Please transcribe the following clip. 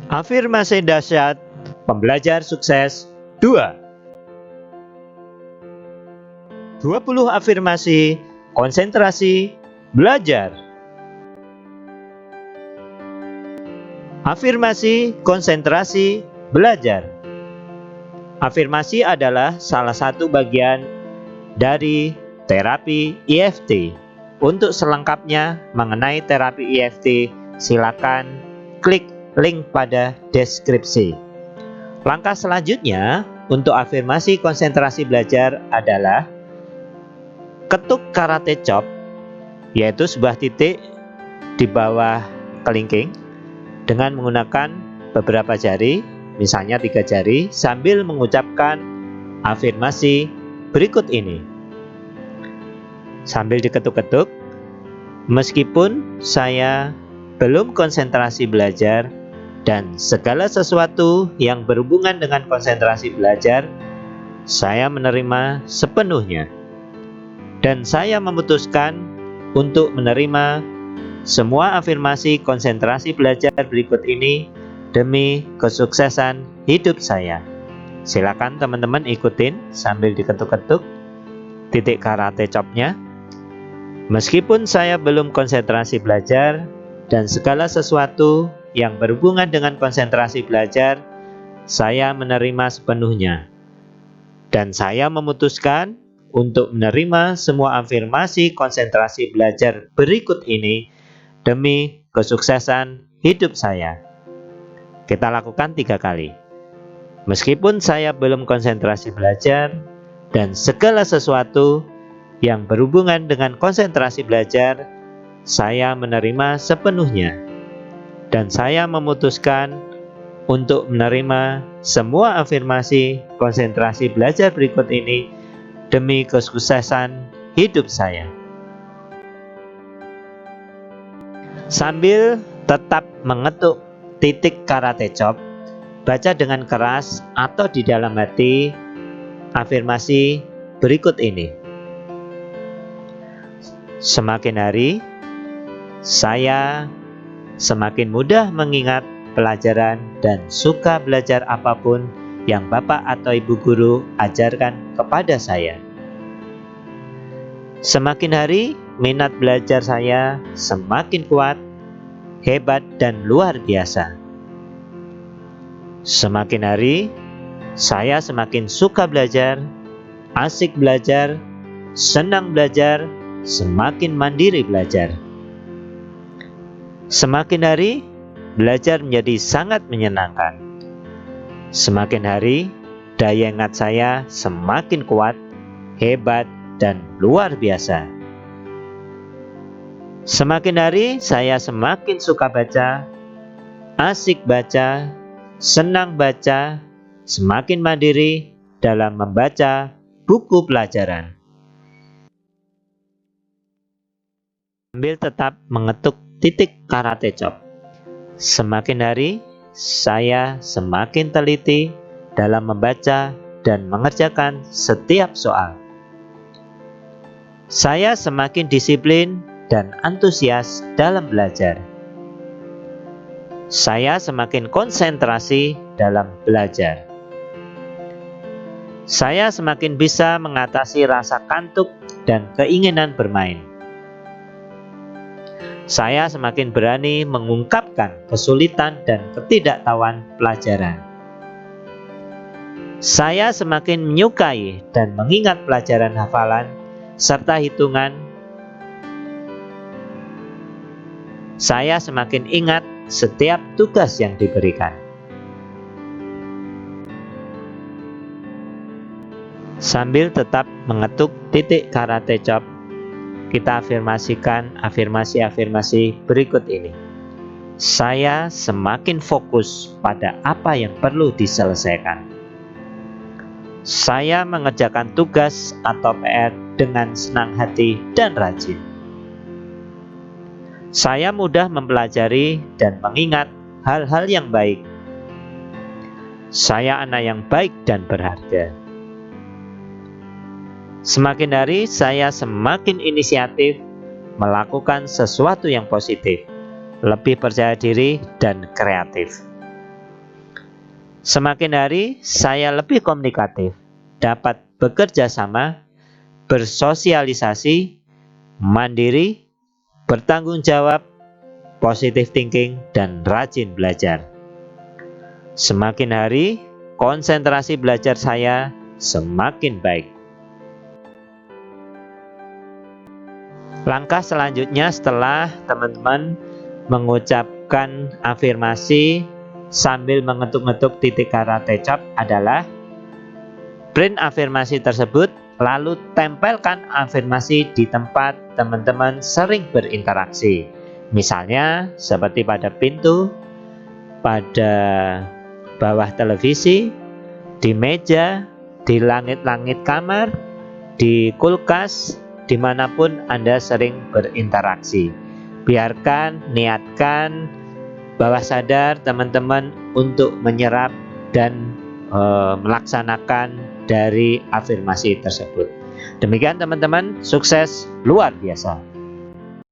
Afirmasi dahsyat pembelajar sukses 2. 20 afirmasi konsentrasi belajar. Afirmasi konsentrasi belajar. Afirmasi adalah salah satu bagian dari terapi EFT. Untuk selengkapnya mengenai terapi EFT, silakan klik link pada deskripsi. Langkah selanjutnya untuk afirmasi konsentrasi belajar adalah ketuk karate chop, yaitu sebuah titik di bawah kelingking dengan menggunakan beberapa jari, misalnya 3 jari, sambil mengucapkan afirmasi berikut ini. Sambil diketuk-ketuk, meskipun saya belum konsentrasi belajar dan segala sesuatu yang berhubungan dengan konsentrasi belajar, saya menerima sepenuhnya. Dan saya memutuskan untuk menerima semua afirmasi konsentrasi belajar berikut ini demi kesuksesan hidup saya. Silakan teman-teman ikutin sambil diketuk-ketuk titik karate chop-nya. Meskipun saya belum konsentrasi belajar dan segala sesuatu yang berhubungan dengan konsentrasi belajar, saya menerima sepenuhnya. Dan saya memutuskan untuk menerima semua afirmasi konsentrasi belajar berikut ini demi kesuksesan hidup saya. Kita lakukan 3 kali. Meskipun saya belum konsentrasi belajar dan segala sesuatu yang berhubungan dengan konsentrasi belajar, saya menerima sepenuhnya. Dan saya memutuskan untuk menerima semua afirmasi konsentrasi belajar berikut ini demi kesuksesan hidup saya. Sambil tetap mengetuk titik karate chop, baca dengan keras atau di dalam hati afirmasi berikut ini. Semakin hari, saya semakin mudah mengingat pelajaran dan suka belajar apapun yang Bapak atau Ibu Guru ajarkan kepada saya. Semakin hari, minat belajar saya semakin kuat, hebat, dan luar biasa. Semakin hari, saya semakin suka belajar, asik belajar, senang belajar, semakin mandiri belajar. Semakin hari, belajar menjadi sangat menyenangkan. Semakin hari, daya ingat saya semakin kuat, hebat, dan luar biasa. Semakin hari, saya semakin suka baca, asik baca, senang baca, semakin mandiri dalam membaca buku pelajaran. Sambil tetap mengetuk titik karate chop. Semakin hari, saya semakin teliti dalam membaca dan mengerjakan setiap soal. Saya semakin disiplin dan antusias dalam belajar. Saya semakin konsentrasi dalam belajar. Saya semakin bisa mengatasi rasa kantuk dan keinginan bermain. Saya semakin berani mengungkapkan kesulitan dan ketidaktahuan pelajaran. Saya semakin menyukai dan mengingat pelajaran hafalan serta hitungan. Saya semakin ingat setiap tugas yang diberikan. Sambil tetap mengetuk titik karate chop, kita afirmasikan afirmasi-afirmasi berikut ini. Saya semakin fokus pada apa yang perlu diselesaikan. Saya mengerjakan tugas atau PR dengan senang hati dan rajin. Saya mudah mempelajari dan mengingat hal-hal yang baik. Saya anak yang baik dan berharga. Semakin hari saya semakin inisiatif melakukan sesuatu yang positif, lebih percaya diri dan kreatif. Semakin hari saya lebih komunikatif, dapat bekerja sama, bersosialisasi, mandiri, bertanggung jawab, positive thinking, dan rajin belajar. Semakin hari, konsentrasi belajar saya semakin baik. Langkah selanjutnya setelah teman-teman mengucapkan afirmasi sambil mengetuk-ngetuk titik kata tecap adalah print afirmasi tersebut, lalu tempelkan afirmasi di tempat teman-teman sering berinteraksi. Misalnya seperti pada pintu, pada bawah televisi, di meja, di langit-langit kamar, di kulkas, dimanapun Anda sering berinteraksi. Biarkan, niatkan, bawah sadar teman-teman untuk menyerap dan melaksanakan dari afirmasi tersebut. Demikian teman-teman, sukses luar biasa.